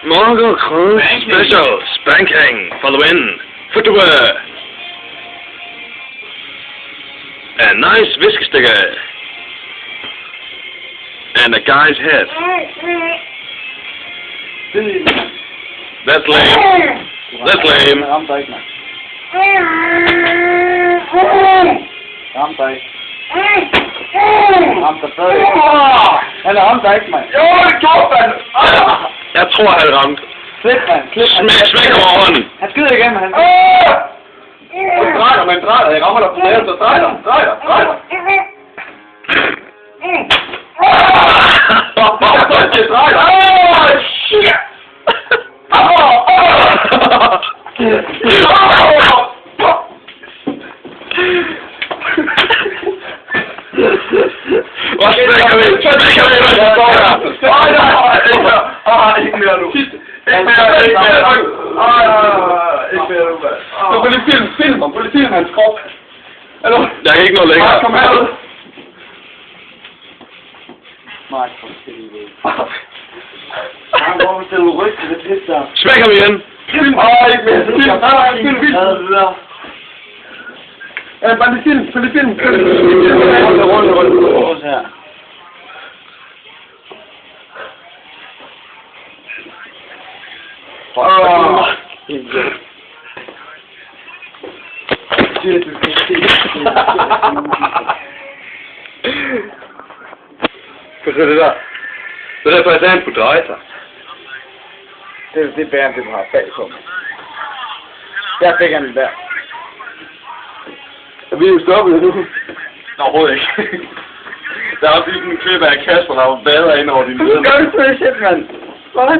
Margot Cruz special spanking for the win. Footwear. A nice whisksticker. And a guy's head. That's lame. That's lame. Ramt dig ikke, mand. Ramt dig ikke. Ramt dig stadig ikke. Han ramt dig ikke, mand. Jo, det gjorde man! Jeg tror, han ramte. Slip, mand. Slip, mand. Smæk over hånden. Han skyder igen, han. Drej dig, man, drej dig. Jeg rammer dig på maven, så drej dig. Drej dig, drej dig. Drej dig. Shit! Hvor smækker vi? Smækker vi? Ikke mere nu. Ikke mere nu, mand. Så prøv lige film ham. Prøv lige film hans krop. Hallo? Jeg kan ikke nå længere. Kom herud. Mark, for helvede. Han går til at rykke det pisse der. Smæk ham igen. Film. Ikke mere. Film. Ja, bare lige film. Hold Rundt her. Få se det der. Det er derfor, jeg sagde, han skulle dreje sig. Det bærer han, det har bag på mig. Der fik han den der. Er vi jo stoppet nu? Overhovedet ikke. Der er også lige sådan en klip af Kasper, der bader ind over din leder. Gør det så shit, mand. Hvordan?